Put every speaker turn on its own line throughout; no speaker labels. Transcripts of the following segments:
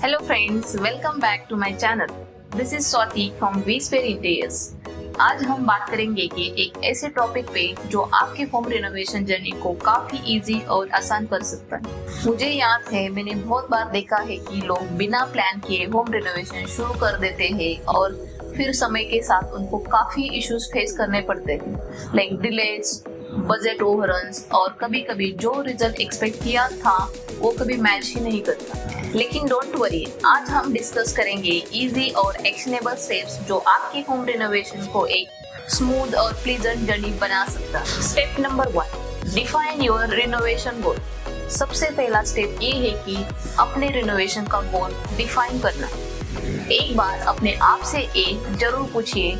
Hello friends, welcome back to my channel. This is Swati from we spare interiors. आज हम बात करेंगे कि एक ऐसे टॉपिक पे जो आपके होम रिनोवेशन जर्नी को काफी इजी और आसान कर सकता है। मुझे याद है, मैंने बहुत बार देखा है कि लोग बिना प्लान किए होम रिनोवेशन शुरू कर देते हैं और फिर समय के साथ उनको काफी इश्यूज फेस करने पड़ते हैं, लाइक डिलेज, बजट ओवररन्स और कभी कभी जो रिजल्ट एक्सपेक्ट किया था वो कभी मैच ही नहीं करता। लेकिन डोंट वरी, आज हम डिस्कस करेंगे इजी और एक्शनेबल स्टेप्स जो आपके होम रिनोवेशन को एक स्मूथ और प्लीजेंट जर्नी बना सकता है। Step number 1, define your renovation goal. सबसे पहला स्टेप ये है कि अपने रिनोवेशन का गोल डिफाइन करना। एक बार अपने आप से जरूर पूछिए,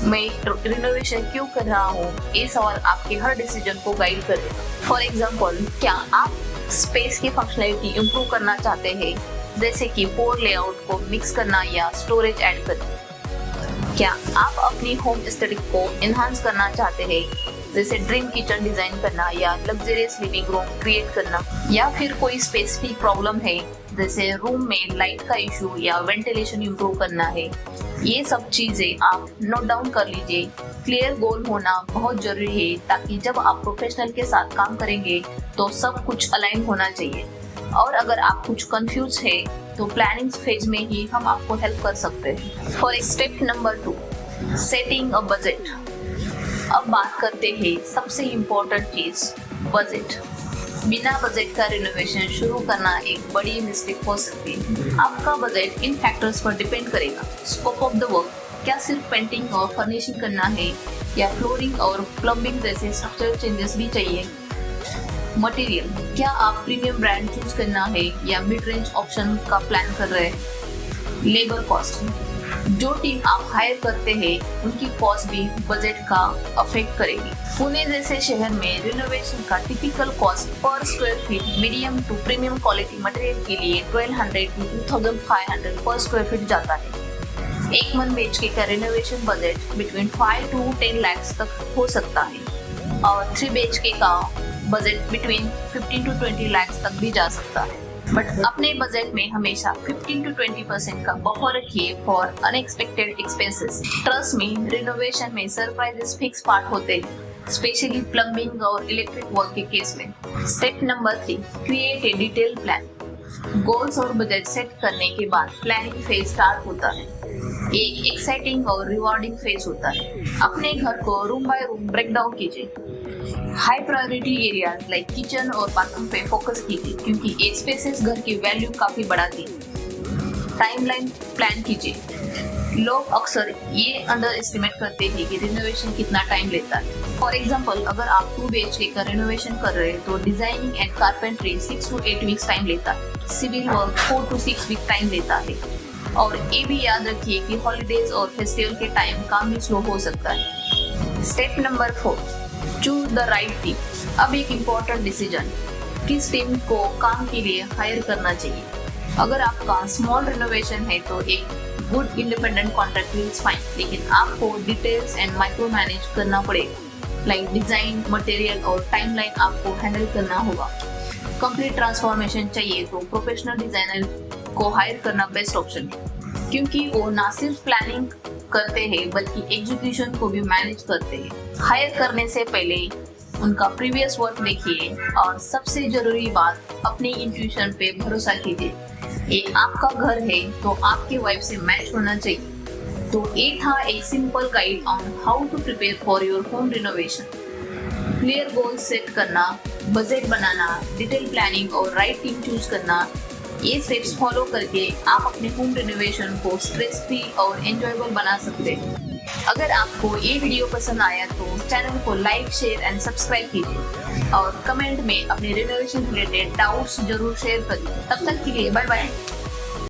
मैं रिनोवेशन क्यों कर रहा हूँ? ये सवाल आपके हर डिसीजन को गाइड करेगा। फॉर एग्जाम्पल, क्या आप स्पेस की फंक्शनैलिटी इंप्रूव करना चाहते हैं, जैसे कि पोर लेआउट को मिक्स करना या स्टोरेज ऐड करना? क्या आप अपनी होम एस्थेटिक को एनहांस करना चाहते हैं, जैसे ड्रीम किचन डिजाइन करना या लग्जरियस लिविंग रूम क्रिएट करना? या फिर कोई स्पेसिफिक प्रॉब्लम है, जैसे रूम में लाइट का इशू या वेंटिलेशन इंप्रूव करना है? ये सब चीजें आप नोट डाउन कर लीजिए। क्लियर गोल होना बहुत जरूरी है ताकि जब आप प्रोफेशनल के साथ काम करेंगे तो सब कुछ अलाइन होना चाहिए। और अगर आप कुछ कंफ्यूज है तो प्लानिंग फेज में ही हम आपको हेल्प कर सकते हैं। For step number 2, setting a budget. अब बात करते हैं सबसे इम्पोर्टेंट चीज, बजट। बिना बजट का रिनोवेशन शुरू करना एक बड़ी मिस्टेक हो सकती है। आपका बजट इन फैक्टर्स पर डिपेंड करेगा। स्कोप ऑफ द वर्क, क्या सिर्फ पेंटिंग और फर्निशिंग करना है या फ्लोरिंग और प्लम्बिंग जैसे स्ट्रक्चरल चेंजेस भी चाहिए? मटेरियल, क्या आप प्रीमियम ब्रांड चूज करना है या मिड रेंज ऑप्शन का प्लान कर रहे हैं? लेबर कॉस्ट, जो टीम आप हायर करते हैं उनकी कॉस्ट भी बजट का अफेक्ट करेगी। पुणे जैसे शहर में रिनोवेशन का typical cost per square feet medium to premium quality material के लिए 1200 to 2500 पर स्क्वायर फीट जाता है। एक मन BHK का renovation budget between 5 to 10 lakhs तक हो सकता है और 3 BHK का बजट बिटवीन 15 to 20 lakhs तक भी जा सकता है। बट अपने बजट में हमेशा 15 to 20% का बफर रखिए फॉर अनएक्सपेक्टेड एक्सपेंसेस। ट्रस्ट में, रिनोवेशन में सरप्राइजेस फिक्स पार्ट होते हैं, स्पेशली प्लम्बिंग और इलेक्ट्रिक वर्क के केस में। Step number 3, create a detail plan. Goals और बजट सेट करने के बाद प्लानिंग फेज स्टार्ट होता है। एक एक्साइटिंग और रिवॉर्डिंग फेज होता है। अपने घर को room by room break down कीजिए। High priority areas like kitchen और बाथरूम पे फोकस कीजिए, क्योंकि ये स्पेसेस घर की वैल्यू काफी बढ़ाती है। टाइमलाइन प्लान कीजिए। लोग अक्सर ये अंडर एस्टिमेट करते हैं कि रिनोवेशन कितना टाइम लेता है। फॉर एग्जाम्पल, अगर आप 2 BHK का रिनोवेशन कर रहे हैं तो designing and carpentry 6 to 8 weeks time लेता है। Civil work 4 to 6 week time लेता है। और ये भी याद रखिए कि हॉलीडेज और फेस्टिवल के टाइम काम भी स्लो हो सकता है। Step number 4, choose the right team. अब एक इम्पोर्टेंट डिसीजन, किस टीम को काम के लिए हायर करना चाहिए। अगर आपका स्मॉल रिनोवेशन है तो एक good independent contractor is fine, लेकिन आपको डिटेल्स एंड माइक्रो मैनेज करना पड़ेगा, लाइक डिजाइन, मटेरियल और टाइमलाइन आपको हैंडल करना होगा। कंप्लीट ट्रांसफॉर्मेशन चाहिए तो प्रोफेशनल डिजाइनर को हायर करना बेस्ट ऑप्शन है, क्योंकि वो ना सिर्फ प्लानिंग करते हैं बल्कि एग्जीक्यूशन को भी मैनेज करते हैं। हायर करने से पहले उनका प्रीवियस वर्क देखिए और सबसे जरूरी बात, अपनी इंट्यूशन पे भरोसा कीजिए। ये आपका घर है तो आपके वाइब से मैच होना चाहिए। तो ये था एक simple guide on how to prepare for your home renovation. Clear goal set करना, बजट बनाना, डिटेल प्लानिंग और राइट टीम चूज करना, ये स्टेप्स फॉलो करके आप अपने होम रिनोवेशन को स्ट्रेस फ्री और एंजॉयबल बना सकते हैं। अगर आपको ये वीडियो पसंद आया तो चैनल को लाइक, शेयर एंड सब्सक्राइब कीजिए और कमेंट में अपने रिनोवेशन रिलेटेड डाउट्स जरूर शेयर करिए। तब तक के लिए बाय बाय।